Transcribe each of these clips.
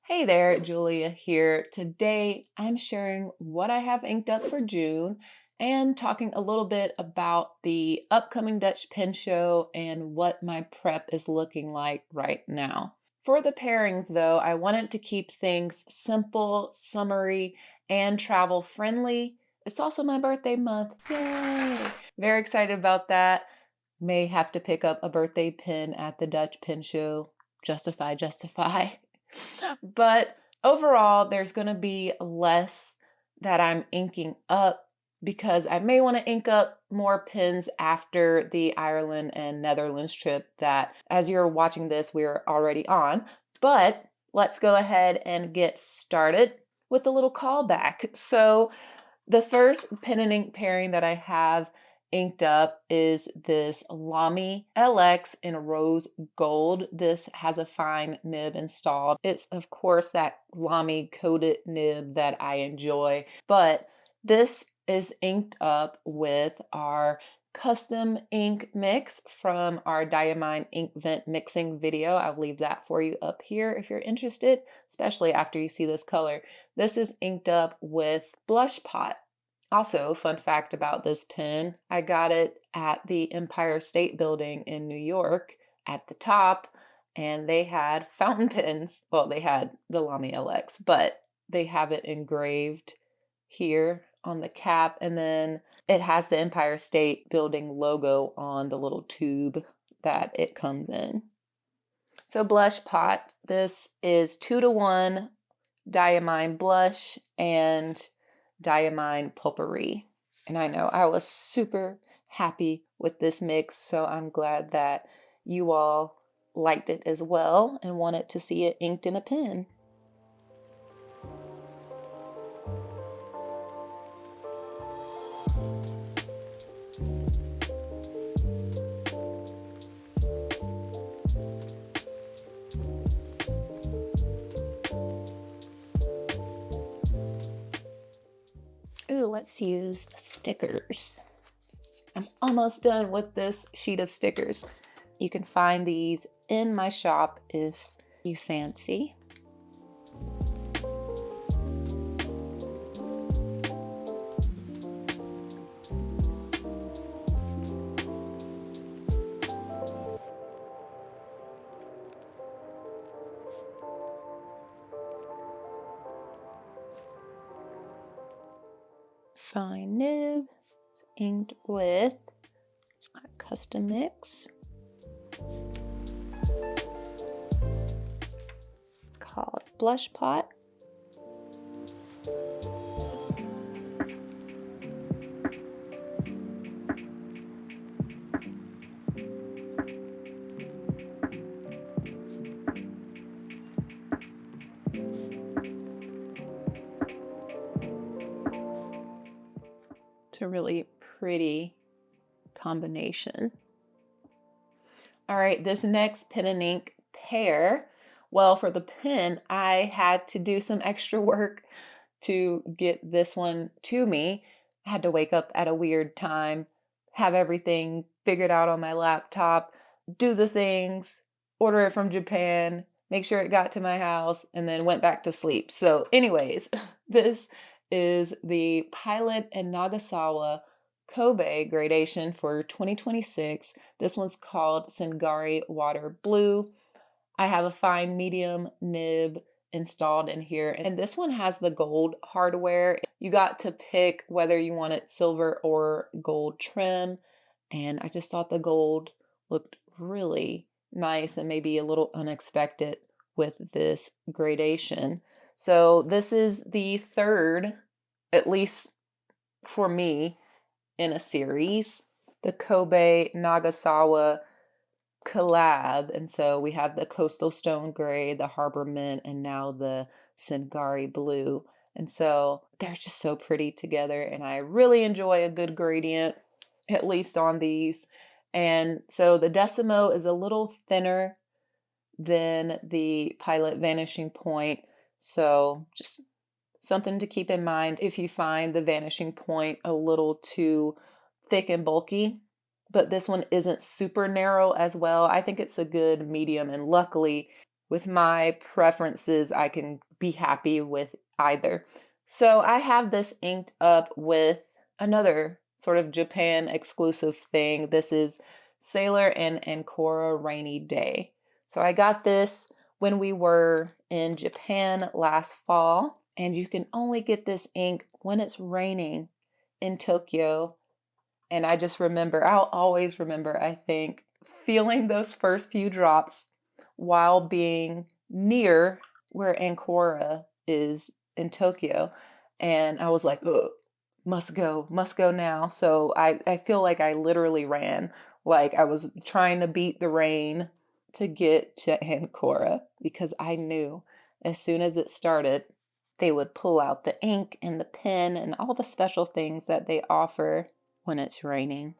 Hey there, Julia here. Today I'm sharing what I have inked up for June and talking a little bit about the upcoming Dutch pen show and what my prep is looking like right now. For the pairings, though, I wanted to keep things simple, summery, and travel friendly. It's also my birthday month. Yay! Very excited about that. May have to pick up a birthday pin at the Dutch pen show. Justify, justify. But overall, there's going to be less that I'm inking up because I may want to ink up more pins after the Ireland and Netherlands trip that, as you're watching this, we're already on. But let's go ahead and get started with a little callback. So the first pen and ink pairing that I have inked up is this Lamy LX in rose gold. This has a fine nib installed. It's of course that Lamy coated nib that I enjoy, but this is inked up with our custom ink mix from our Diamine ink vent mixing video. I'll leave that for you up here if you're interested, especially after you see this color. This is inked up with Blush Pot. Also, fun fact about this pen, I got it at the Empire State Building in New York at the top, and they had fountain pens. Well, they had the Lamy LX, but they have it engraved here on the cap, and then it has the Empire State Building logo on the little tube that it comes in. So Blush Pot, this is 2-to-1 Diamine blush and Diamine Potpourri. And I know I was super happy with this mix, so I'm glad that you all liked it as well and wanted to see it inked in a pen. Ooh, let's use the stickers. I'm almost done with this sheet of stickers. You can find these in my shop if you fancy. Fine nib. It's inked with a custom mix called Blush Pot. It's a really pretty combination. All right, this next pen and ink pair, well, for the pen, I had to do some extra work to get this one to me. I had to wake up at a weird time, have everything figured out on my laptop, do the things, order it from Japan, make sure it got to my house, and then went back to sleep. So anyways, this is the Pilot and Nagasawa Kobe gradation for 2026. This one's called Sengari Water Blue. I have a fine medium nib installed in here, and this one has the gold hardware. You got to pick whether you wanted silver or gold trim, and I just thought the gold looked really nice and maybe a little unexpected with this gradation. So this is the third, at least for me, in a series, the Kobe Nagasawa collab. And so we have the Coastal Stone Gray, the Harbor Mint, and now the Sengari Blue. And so they're just so pretty together, and I really enjoy a good gradient, at least on these. And so the Decimo is a little thinner than the Pilot Vanishing Point. So just something to keep in mind if you find the Vanishing Point a little too thick and bulky. But this one isn't super narrow as well. I think it's a good medium, and luckily with my preferences, I can be happy with either. So I have this inked up with another sort of Japan exclusive thing. This is Sailor and Ancora Rainy Day. So I got this when we were in Japan last fall, and you can only get this ink when it's raining in Tokyo. And I just remember, I'll always remember, I think, feeling those first few drops while being near where Ancora is in Tokyo. And I was like, ugh, must go now. So I feel like I literally ran, like I was trying to beat the rain to get to Ancora, because I knew as soon as it started, they would pull out the ink and the pen and all the special things that they offer when it's raining.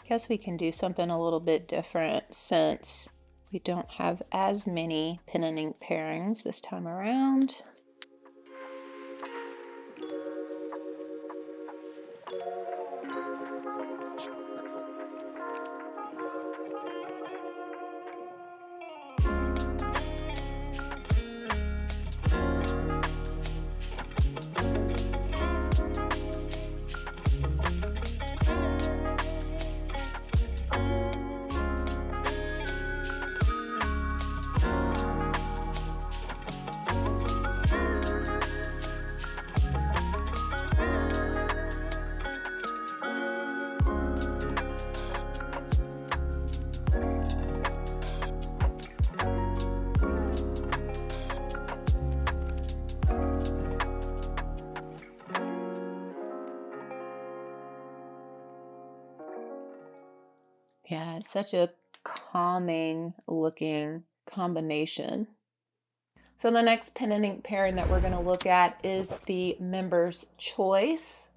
Guess we can do something a little bit different since we don't have as many pen and ink pairings this time around. Yeah, it's such a calming looking combination. So the next pen and ink pairing that we're going to look at is the Members' Choice.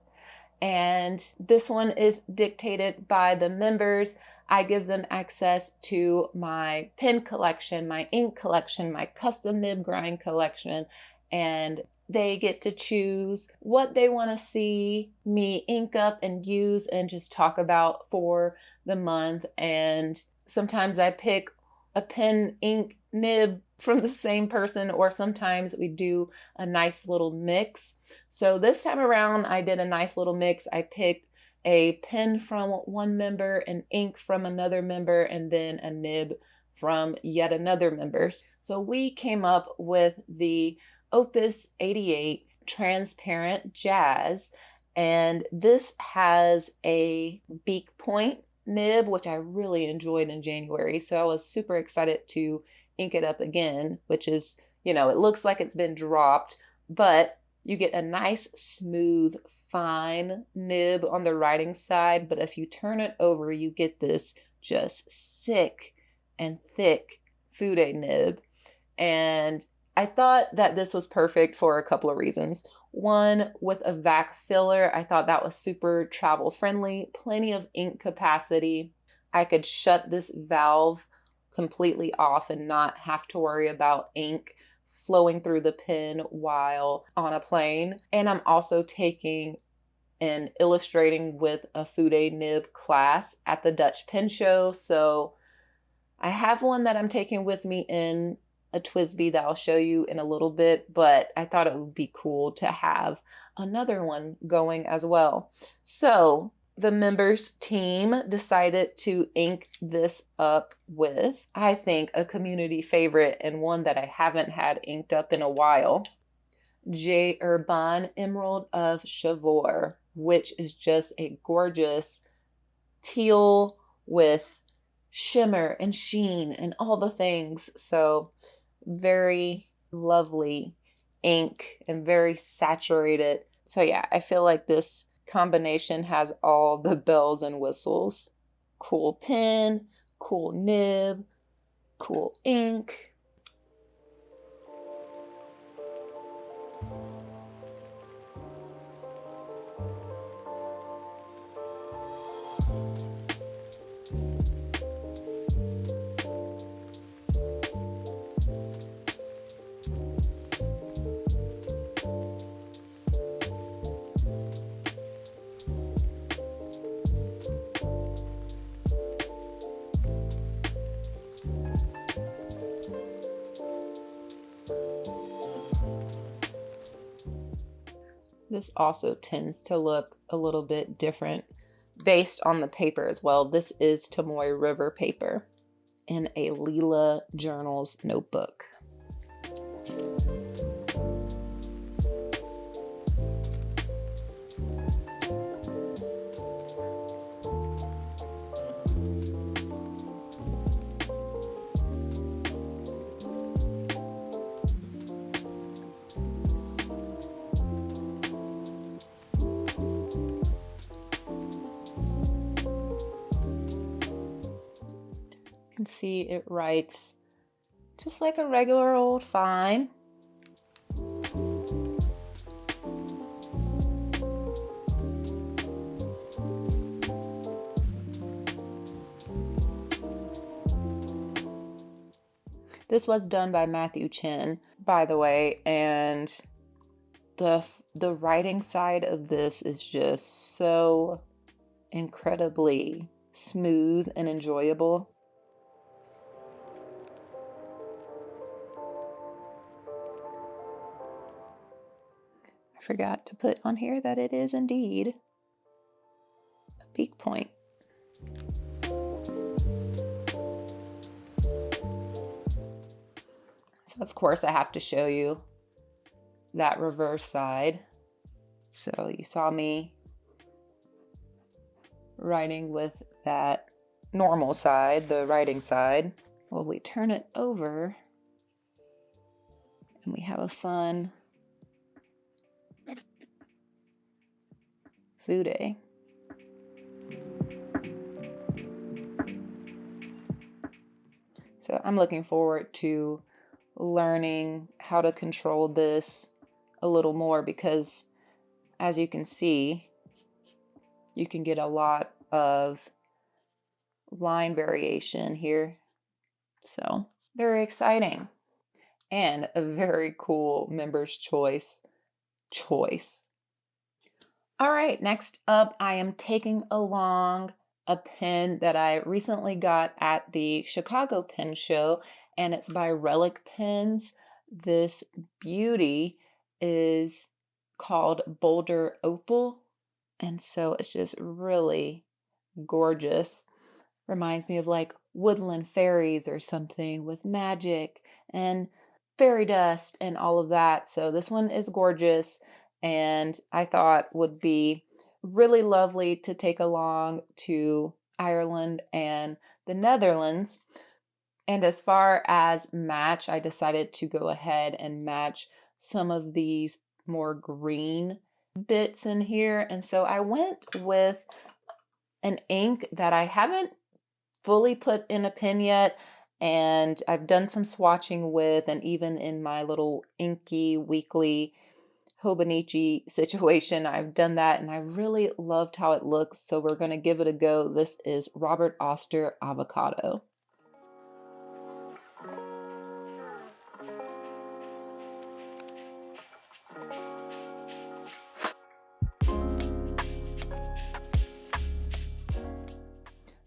And this one is dictated by the members. I give them access to my pen collection, my ink collection, my custom nib grind collection, and they get to choose what they want to see me ink up and use and just talk about for the month. And sometimes I pick a pen ink nib from the same person, or sometimes we do a nice little mix. So this time around, I did a nice little mix. I picked a pen from one member, an ink from another member, and then a nib from yet another member. So we came up with the Opus 88 Transparent Jazz, and this has a beak point nib, which I really enjoyed in January. So I was super excited to ink it up again, which is, it looks like it's been dropped, but you get a nice, smooth, fine nib on the writing side. But if you turn it over, you get this just sick and thick fude nib. And I thought that this was perfect for a couple of reasons. One, with a vac filler, I thought that was super travel friendly, plenty of ink capacity. I could shut this valve completely off and not have to worry about ink flowing through the pen while on a plane. And I'm also taking an illustrating with a fude nib class at the Dutch Pen Show. So I have one that I'm taking with me in a TWSBI that I'll show you in a little bit, but I thought it would be cool to have another one going as well. So the members team decided to ink this up with, I think, a community favorite and one that I haven't had inked up in a while, j.herbin Emerald of Chavour, which is just a gorgeous teal with shimmer and sheen and all the things. So very lovely ink and very saturated. So yeah, I feel like this combination has all the bells and whistles. Cool pen, cool nib, cool ink. This also tends to look a little bit different based on the paper as well. This is Tomoe River paper in a Leela Journals notebook. You can see it writes just like a regular old fine. This was done by Matthew Chin, by the way, and the writing side of this is just so incredibly smooth and enjoyable. I forgot to put on here that it is indeed a peak point. So of course I have to show you that reverse side. So you saw me writing with that normal side, the writing side. Well, we turn it over and we have a fun fude. So I'm looking forward to learning how to control this a little more, because as you can see, you can get a lot of line variation here. So very exciting and a very cool members choice. All right, next up, I am taking along a pen that I recently got at the Chicago Pen Show, and it's by Relic Pens. This beauty is called Boulder Opal, and so it's just really gorgeous. Reminds me of like woodland fairies or something with magic and fairy dust and all of that. So this one is gorgeous, and I thought would be really lovely to take along to Ireland and the Netherlands. And as far as match, I decided to go ahead and match some of these more green bits in here. And so I went with an ink that I haven't fully put in a pen yet, and I've done some swatching with, and even in my little inky weekly Hobonichi situation, I've done that, and I really loved how it looks, so we're going to give it a go. This is Robert Oster Avocado.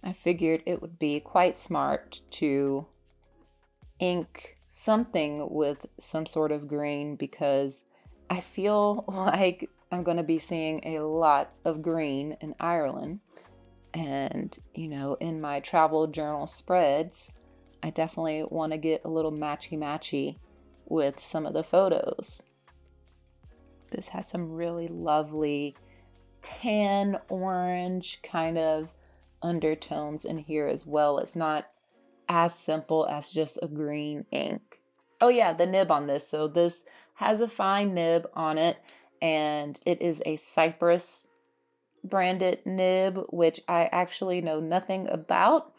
I figured it would be quite smart to ink something with some sort of green, because I feel like I'm going to be seeing a lot of green in Ireland. And, you know, in my travel journal spreads, I definitely want to get a little matchy-matchy with some of the photos. This has some really lovely tan orange kind of undertones in here as well. It's not as simple as just a green ink. Oh yeah, the nib on this. So this has a fine nib on it, and it is a Cypress branded nib, which I actually know nothing about.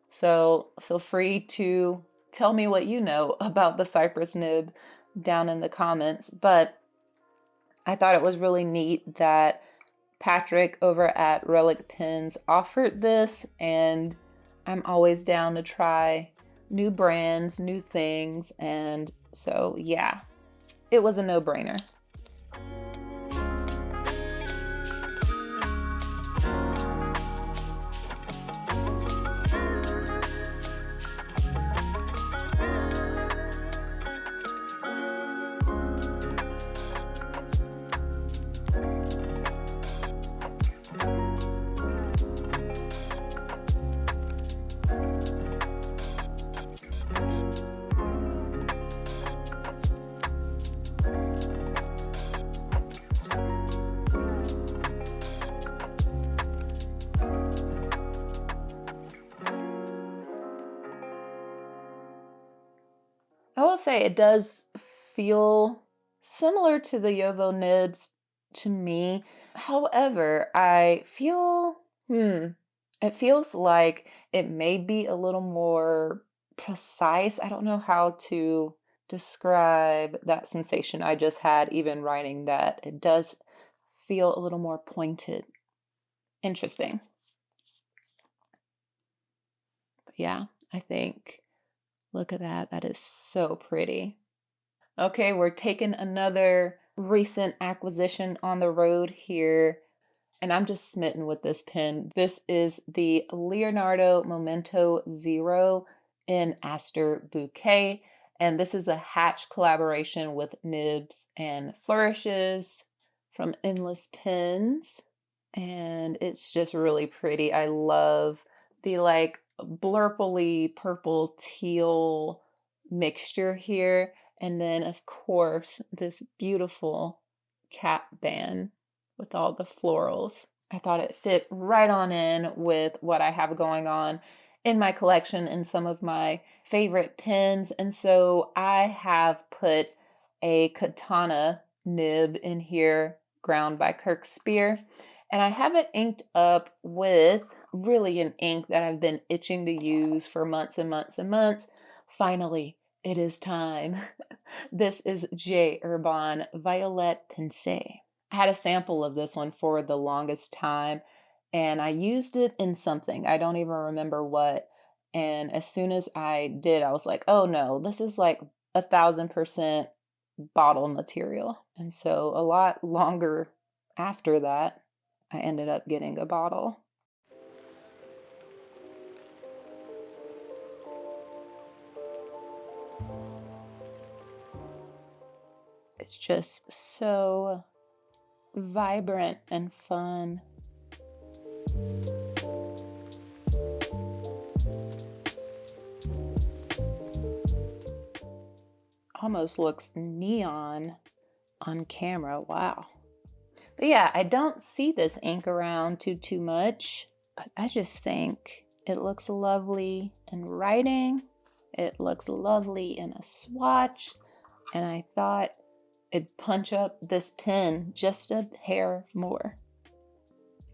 So feel free to tell me what you know about the Cypress nib down in the comments. But I thought it was really neat that Patrick over at Relic Pens offered this, and I'm always down to try new brands, new things, and so yeah, it was a no-brainer. will say it does feel similar to the Yovo nibs to me. However, I feel, it feels like it may be a little more precise. I don't know how to describe that sensation I just had even writing that. It does feel a little more pointed. Interesting. But yeah, I think, look at that. That is so pretty. Okay, we're taking another recent acquisition on the road here, and I'm just smitten with this pen. This is the Leonardo Momento Zero in Aster Bouquet, and this is a Hatch collaboration with Nibs and Flourishes from Endless Pens, and it's just really pretty. I love the like blurply purple teal mixture here. And then, of course, this beautiful cap band with all the florals. I thought it fit right on in with what I have going on in my collection and some of my favorite pens. And so I have put a katana nib in here, ground by Kirk Spear. And I have it inked up with really an ink that I've been itching to use for months and months and months. Finally, it is time. This is j.herbin Violet Pensée. I had a sample of this one for the longest time, and I used it in something. I don't even remember what. And as soon as I did, I was like, oh no, this is like 1,000% bottle material. And so a lot longer after that, I ended up getting a bottle. It's just so vibrant and fun. Almost looks neon on camera. Wow. But yeah, I don't see this ink around too much, but I just think it looks lovely in writing. It looks lovely in a swatch, and I thought it'd punch up this pen just a hair more.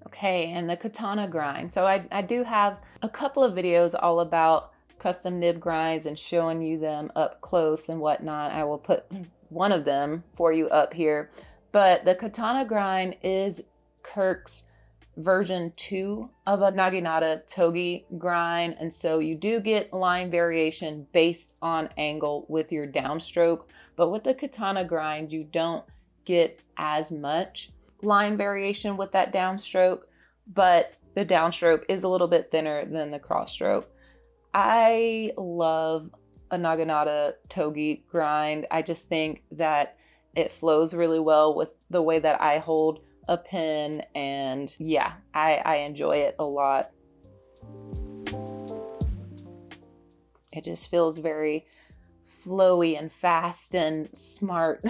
Okay, and the katana grind. So I do have a couple of videos all about custom nib grinds and showing you them up close and whatnot. I will put one of them for you up here. But the katana grind is Kirk's version 2 of a naginata togi grind, and so you do get line variation based on angle with your downstroke, but with the katana grind you don't get as much line variation with that downstroke, but the downstroke is a little bit thinner than the crosstroke. I love a naginata togi grind. I just think that it flows really well with the way that I hold a pen, and yeah, I enjoy it a lot. It just feels very flowy and fast and smart.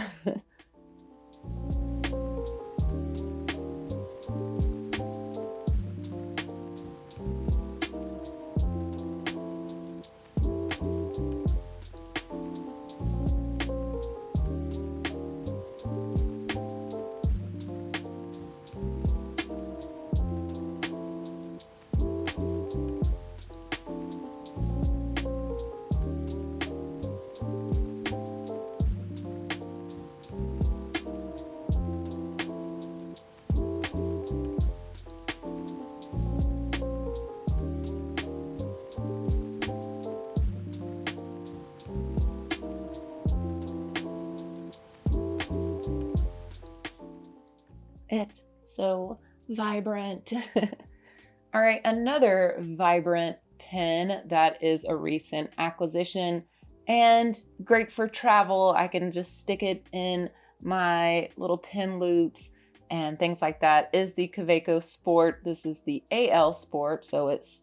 It's so vibrant. All right, another vibrant pen that is a recent acquisition and great for travel. I can just stick it in my little pen loops and things like that is the Kaweco Sport. This is the AL Sport, so it's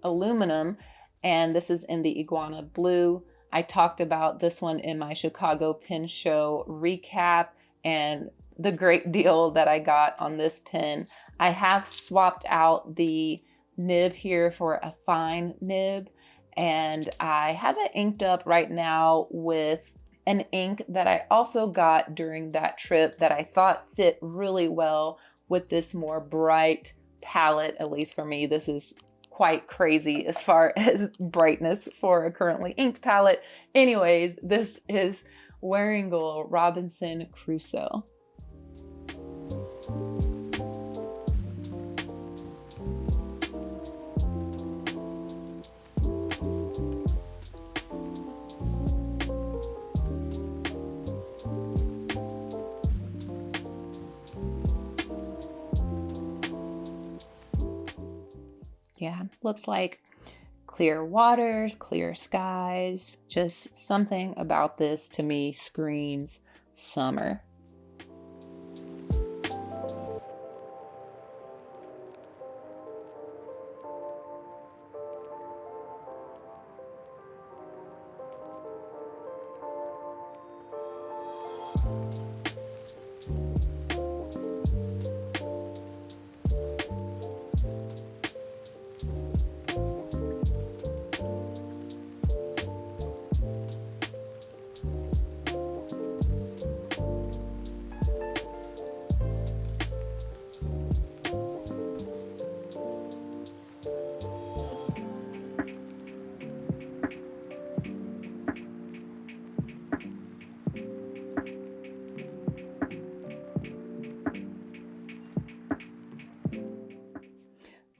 aluminum, and this is in the iguana blue. I talked about this one in my Chicago Pen Show recap and the great deal that I got on this pen. I have swapped out the nib here for a fine nib, And I have it inked up right now with an ink that I also got during that trip that I thought fit really well with this more bright palette. At least for me, this is quite crazy as far as brightness for a currently inked palette. Anyways, this is Waringal Robinson Crusoe. Yeah, looks like clear waters, clear skies. Just something about this to me screams summer.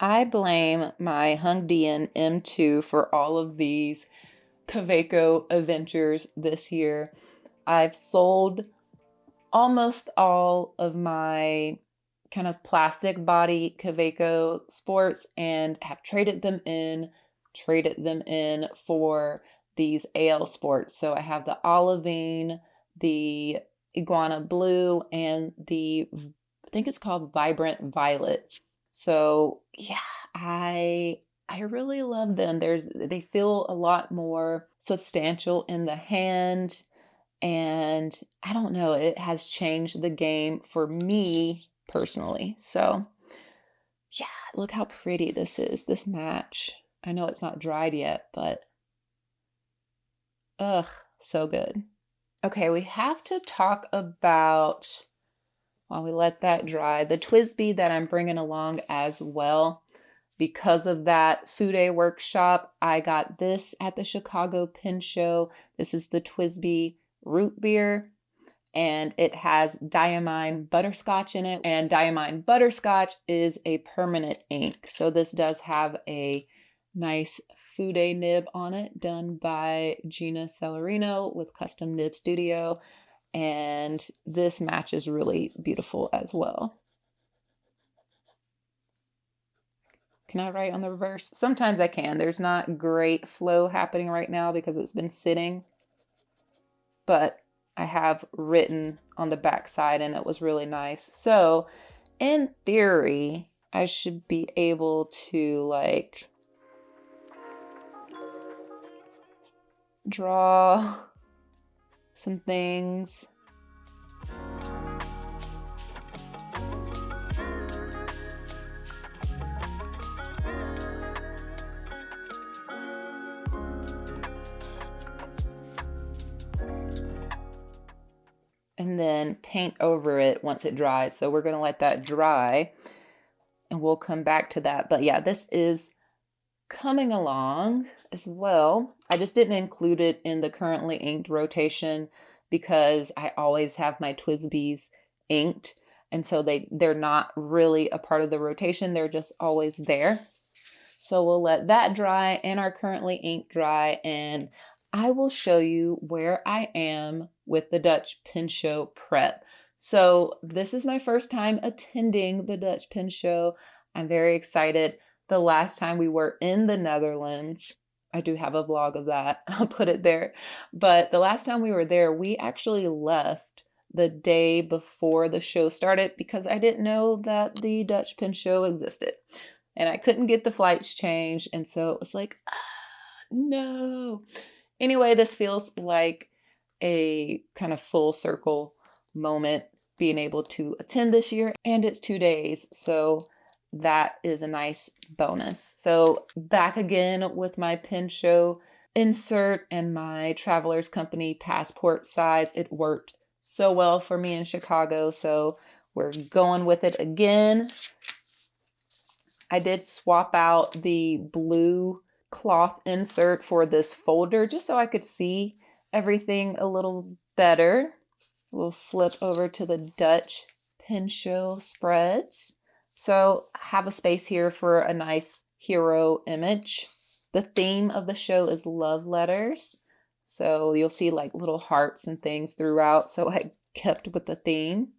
I blame my Hungdian M2 for all of these Kaweco adventures this year. I've sold almost all of my kind of plastic body Kaweco sports and have traded them in for these AL sports. So I have the olivine, the iguana blue, and I think it's called vibrant violet. So yeah, I really love them. They feel a lot more substantial in the hand, and I don't know, it has changed the game for me personally. So yeah, look how pretty this is, this match. I know it's not dried yet, but ugh, so good. Okay, we have to talk about, while we let that dry, the TWSBI that I'm bringing along as well. Because of that Fude workshop, I got this at the Chicago Pen Show. This is the TWSBI Root Beer, and it has diamine butterscotch in it. And diamine butterscotch is a permanent ink. So this does have a nice Fude nib on it, done by Gina Celerino with Custom Nib Studio. And this match is really beautiful as well. Can I write on the reverse? Sometimes I can. There's not great flow happening right now because it's been sitting, but I have written on the back side and it was really nice. So in theory, I should be able to like draw some things. And then paint over it once it dries. So we're going to let that dry and we'll come back to that. But yeah, this is coming along as well. I just didn't include it in the currently inked rotation because I always have my TWSBIs inked. And so they're not really a part of the rotation. They're just always there. So we'll let that dry and our currently inked dry, and I will show you where I am with the Dutch Pen Show prep. So this is my first time attending the Dutch Pen Show. I'm very excited. The last time we were in the Netherlands, I do have a vlog of that. I'll put it there. But the last time we were there, we actually left the day before the show started because I didn't know that the Dutch Pen Show existed. And I couldn't get the flights changed. And so it was like, no. Anyway, this feels like a kind of full circle moment being able to attend this year. And it's 2 days. So that is a nice bonus. So back again with my pen show insert and my Traveler's Company passport size. It worked so well for me in Chicago, so we're going with it again. I did swap out the blue cloth insert for this folder just so I could see everything a little better. We'll flip over to the Dutch pen show spreads. So I have a space here for a nice hero image. The theme of the show is love letters. So you'll see like little hearts and things throughout. So I kept with the theme.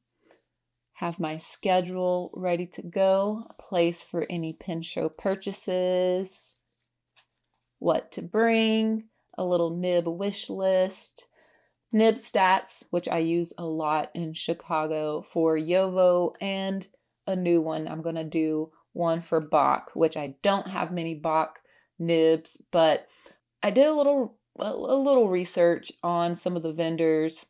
Have my schedule ready to go, a place for any pen show purchases, what to bring, a little nib wish list, nib stats, which I use a lot in Chicago for Yovo, and a new one. I'm going to do one for Bach, which I don't have many Bach nibs, but I did a little research on some of the vendors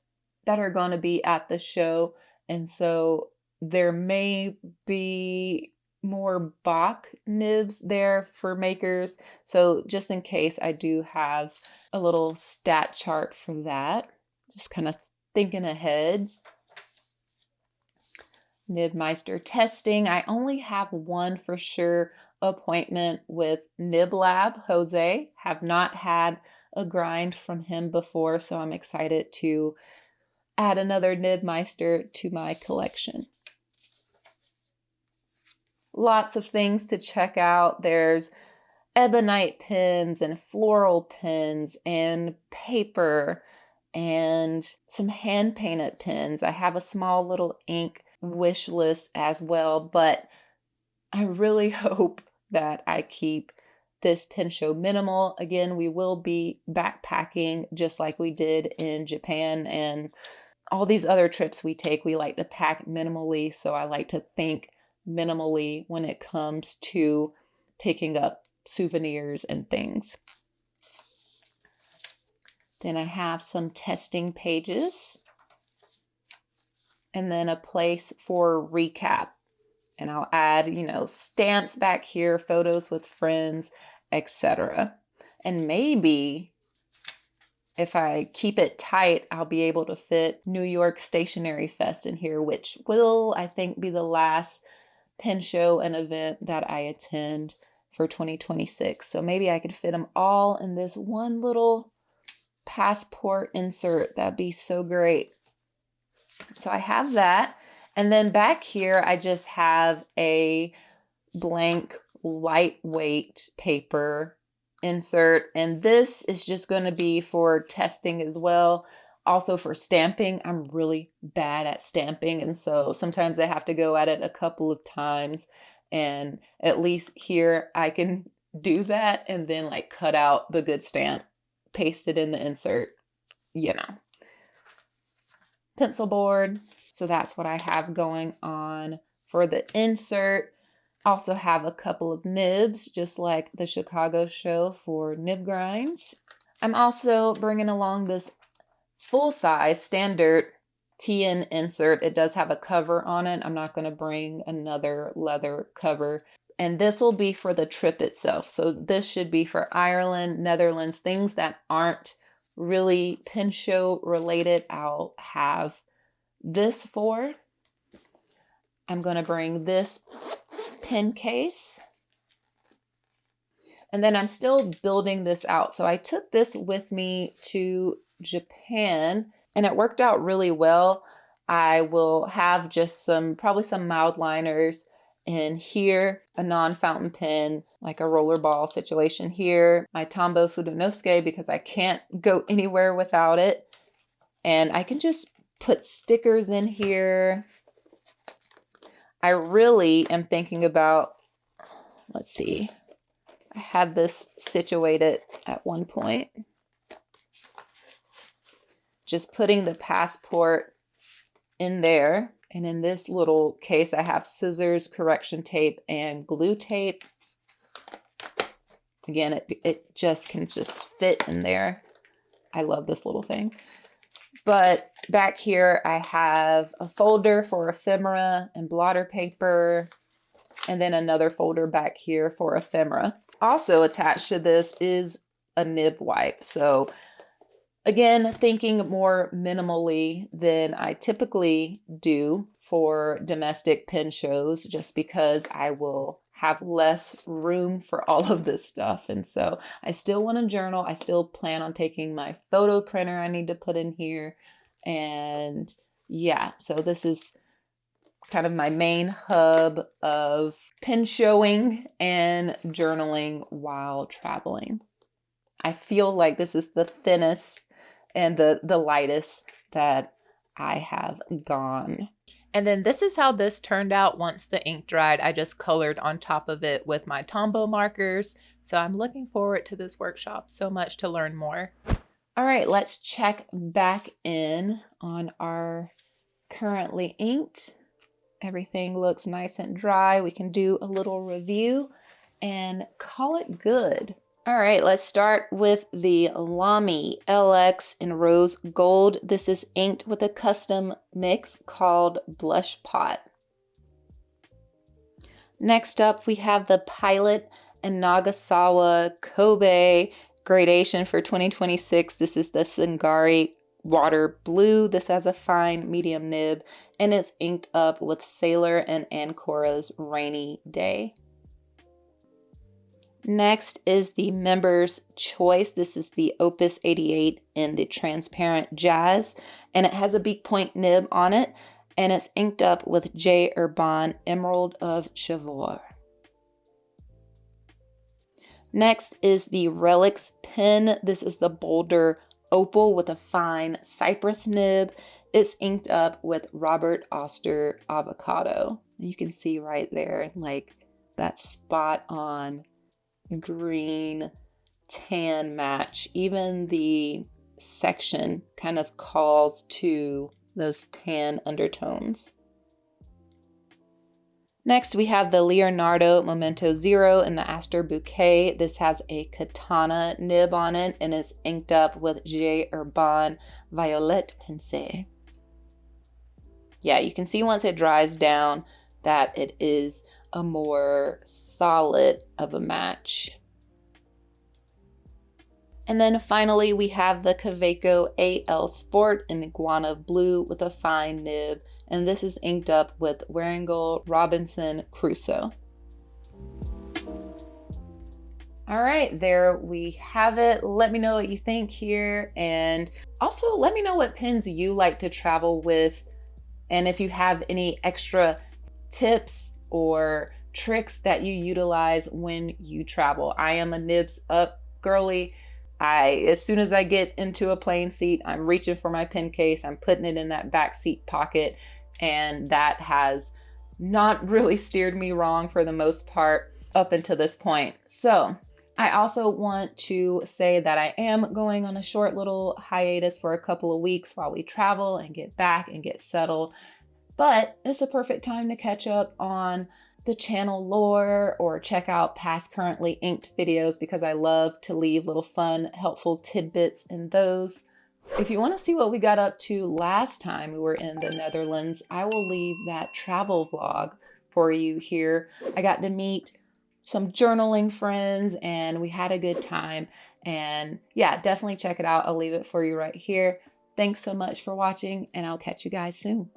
that are going to be at the show, and so there may be more Bach nibs there for makers. So just in case, I do have a little stat chart for that. Just kind of thinking ahead. Nibmeister testing. I only have one for sure appointment with Nib Lab. Jose, have not had a grind from him before, so I'm excited to add another Nibmeister to my collection. Lots of things to check out. There's ebonite pens and floral pens and paper and some hand painted pens. I have a small little ink wish list as well, but I really hope that I keep this pen show minimal. Again, we will be backpacking just like we did in Japan and all these other trips we take. We like to pack minimally, so I like to think minimally when it comes to picking up souvenirs and things. Then I have some testing pages and then a place for recap. And I'll add, stamps back here, photos with friends, etc. And maybe if I keep it tight, I'll be able to fit New York Stationery Fest in here, which will, I think, be the last pen show and event that I attend for 2026. So maybe I could fit them all in this one little passport insert. That'd be so great. So I have that. And then back here, I just have a blank lightweight paper insert. And this is just going to be for testing as well. Also for stamping. I'm really bad at stamping. And so sometimes I have to go at it a couple of times. And at least here I can do that and then like cut out the good stamp, paste it in the insert, Pencil board. So that's what I have going on for the insert. Also have a couple of nibs, just like the Chicago show for nib grinds. I'm also bringing along this full-size standard TN insert. It does have a cover on it. I'm not going to bring another leather cover. And this will be for the trip itself. So this should be for Ireland, Netherlands, things that aren't really pen show related. I'll have this for. I'm going to bring this pen case. And then I'm still building this out. So I took this with me to Japan and it worked out really well. I will have just probably some mild liners in here, a non-fountain pen, like a rollerball situation here, my Tombow Fudenosuke because I can't go anywhere without it. And I can just put stickers in here. I really am thinking about, let's see, I had this situated at one point. Just putting the passport in there. And in this little case, I have scissors, correction tape, and glue tape. Again, it just can just fit in there. I love this little thing. But back here, I have a folder for ephemera and blotter paper. and then another folder back here for ephemera. Also attached to this is a nib wipe. So again, thinking more minimally than I typically do for domestic pen shows, just because I will have less room for all of this stuff. And so I still want to journal. I still plan on taking my photo printer I need to put in here. And yeah, so this is kind of my main hub of pen showing and journaling while traveling. I feel like this is the thinnest and the lightest that I have gone. And then this is how this turned out once the ink dried. I just colored on top of it with my Tombow markers. So I'm looking forward to this workshop so much to learn more. All right, let's check back in on our currently inked. Everything looks nice and dry. We can do a little review and call it good. All right, let's start with the Lamy LX in Rose Gold. This is inked with a custom mix called Blush Pot. Next up, we have the Pilot and Nagasawa Kobe Gradation for 2026. This is the Sengari Water Blue. This has a fine medium nib, and it's inked up with Sailor and Ancora's Rainy Day. Next is the Member's Choice. This is the Opus 88 in the transparent jazz, and it has a beak point nib on it, and it's inked up with j.herbin Emerald of Chavour. Next is the Relics pen. This is the Boulder Opal with a fine cypress nib. It's inked up with Robert Oster Avocado. You can see right there, like that spot on green tan match. Even the section kind of calls to those tan undertones. Next, we have the Leonardo Memento Zero in the Aster Bouquet. This has a katana nib on it and is inked up with j.herbin Violet Pensée. Yeah, you can see once it dries down that it is a more solid of a match. And then finally, we have the Kaweco AL Sport in Iguana Blue with a fine nib, and this is inked up with Warringal Robinson Crusoe. All right, there we have it. Let me know what you think here, and also let me know what pens you like to travel with, and if you have any extra tips or tricks that you utilize when you travel. I am a nibs up girly. As soon as I get into a plane seat, I'm reaching for my pen case, I'm putting it in that back seat pocket, and that has not really steered me wrong for the most part up until this point. So I also want to say that I am going on a short little hiatus for a couple of weeks while we travel and get back and get settled. But it's a perfect time to catch up on the channel lore or check out past currently inked videos, because I love to leave little fun, helpful tidbits in those. If you want to see what we got up to last time we were in the Netherlands, I will leave that travel vlog for you here. I got to meet some journaling friends and we had a good time. And yeah, definitely check it out. I'll leave it for you right here. Thanks so much for watching, and I'll catch you guys soon.